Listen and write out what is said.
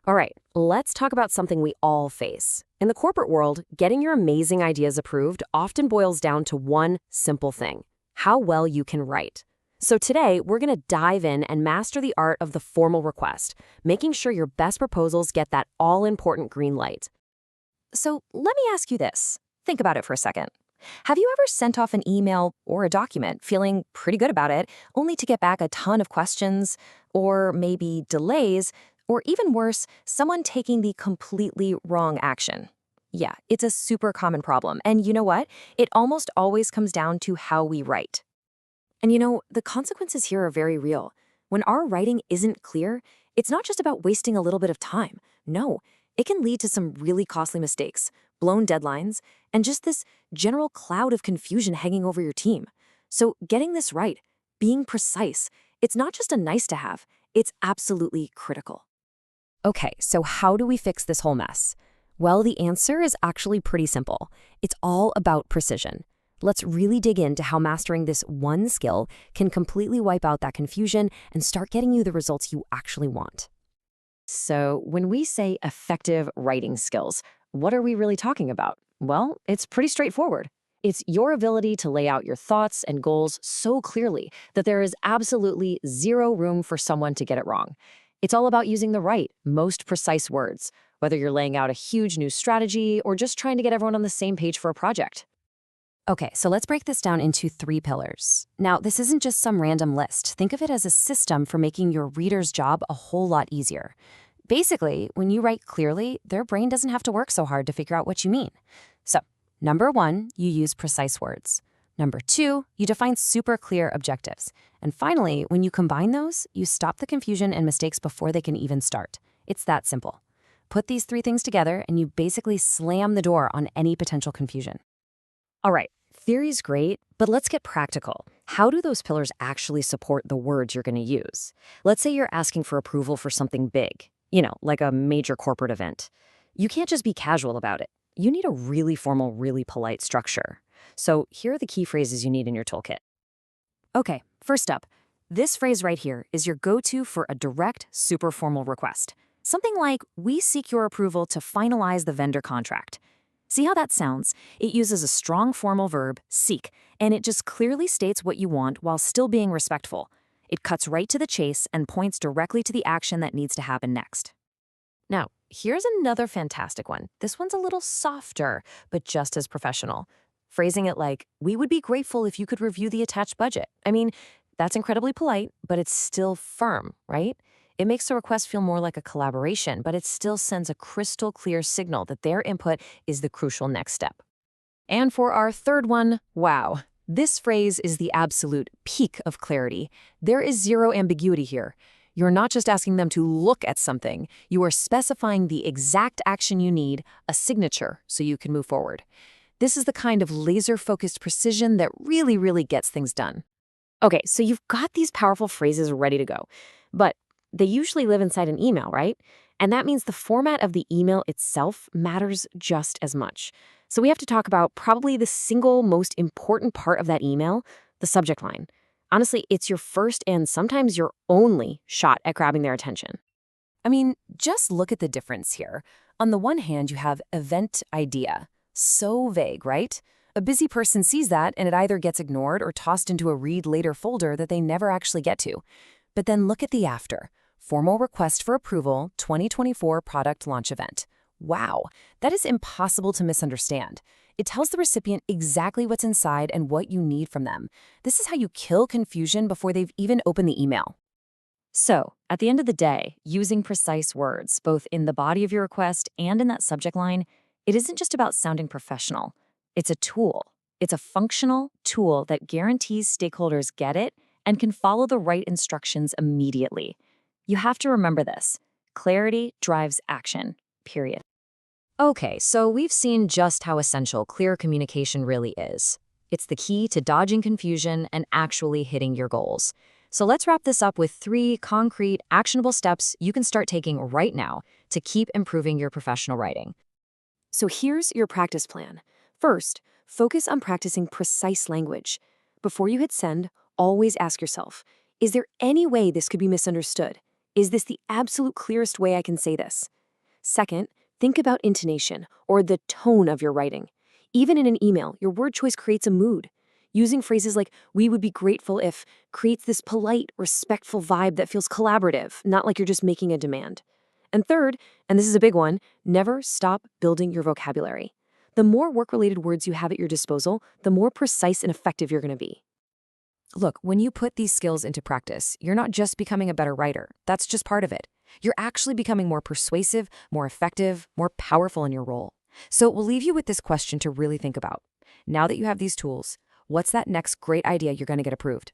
All right, let's talk about something we all face. In the corporate world, getting your amazing ideas approved often boils down to one simple thing: how well you can write. So today, we're going to dive in and master the art of the formal request, making sure your best proposals get that all-important green light. So let me ask you this. Think about it for a second. Have you ever sent off an email or a document feeling pretty good about it, only to get back a ton of questions, or maybe delays, or even worse, someone taking the completely wrong action? Yeah, it's a super common problem. And you know what? It almost always comes down to how we write. And the consequences here are very real. When our writing isn't clear, it's not just about wasting a little bit of time. No, it can lead to some really costly mistakes, blown deadlines, and just this general cloud of confusion hanging over your team. So getting this right, being precise, it's not just a nice to have, it's absolutely critical. Okay, so how do we fix this whole mess? Well, the answer is actually pretty simple. It's all about precision. Let's really dig into how mastering this one skill can completely wipe out that confusion and start getting you the results you actually want. So, when we say effective writing skills, what are we really talking about? Well, it's pretty straightforward. It's your ability to lay out your thoughts and goals so clearly that there is absolutely zero room for someone to get it wrong. It's all about using the right, most precise words, whether you're laying out a huge new strategy or just trying to get everyone on the same page for a project. Okay, so let's break this down into 3 pillars. Now, this isn't just some random list. Think of it as a system for making your reader's job a whole lot easier. Basically, when you write clearly, their brain doesn't have to work so hard to figure out what you mean. So, number 1, you use precise words. Number 2, you define super clear objectives. And finally, when you combine those, you stop the confusion and mistakes before they can even start. It's that simple. Put these 3 things together and you basically slam the door on any potential confusion. All right, theory's great, but let's get practical. How do those pillars actually support the words you're going to use? Let's say you're asking for approval for something big, like a major corporate event. You can't just be casual about it. You need a really formal, really polite structure. So here are the key phrases you need in your toolkit. Okay, first up, this phrase right here is your go-to for a direct, super formal request. Something like, "We seek your approval to finalize the vendor contract." See how that sounds? It uses a strong formal verb, seek, and it just clearly states what you want while still being respectful. It cuts right to the chase and points directly to the action that needs to happen next. Now, here's another fantastic one. This one's a little softer, but just as professional. Phrasing it like, "We would be grateful if you could review the attached budget." I mean, that's incredibly polite, but it's still firm, right? It makes the request feel more like a collaboration, but it still sends a crystal clear signal that their input is the crucial next step. And for our third one, wow. This phrase is the absolute peak of clarity. There is zero ambiguity here. You're not just asking them to look at something, you are specifying the exact action you need, a signature, so you can move forward. This is the kind of laser-focused precision that really, really gets things done. Okay, so you've got these powerful phrases ready to go, but they usually live inside an email, right? And that means the format of the email itself matters just as much. So we have to talk about probably the single most important part of that email, the subject line. Honestly, it's your first and sometimes your only shot at grabbing their attention. I mean, just look at the difference here. On the one hand, you have event idea. So vague, right? A busy person sees that and it either gets ignored or tossed into a read later folder that they never actually get to. But then look at the after. Formal request for approval, 2024 product launch event. Wow, that is impossible to misunderstand. It tells the recipient exactly what's inside and what you need from them. This is how you kill confusion before they've even opened the email. So, at the end of the day, using precise words, both in the body of your request and in that subject line, it isn't just about sounding professional. It's a tool. It's a functional tool that guarantees stakeholders get it and can follow the right instructions immediately. You have to remember this. Clarity drives action, period. Okay, so we've seen just how essential clear communication really is. It's the key to dodging confusion and actually hitting your goals. So let's wrap this up with 3 concrete, actionable steps you can start taking right now to keep improving your professional writing. So here's your practice plan. First, focus on practicing precise language. Before you hit send, always ask yourself, is there any way this could be misunderstood? Is this the absolute clearest way I can say this? Second, think about intonation or the tone of your writing. Even in an email, your word choice creates a mood. Using phrases like, we would be grateful if, creates this polite, respectful vibe that feels collaborative, not like you're just making a demand. And third, and this is a big one, never stop building your vocabulary. The more work-related words you have at your disposal, the more precise and effective you're going to be. Look, when you put these skills into practice, you're not just becoming a better writer. That's just part of it. You're actually becoming more persuasive, more effective, more powerful in your role. So we'll leave you with this question to really think about. Now that you have these tools, what's that next great idea you're going to get approved?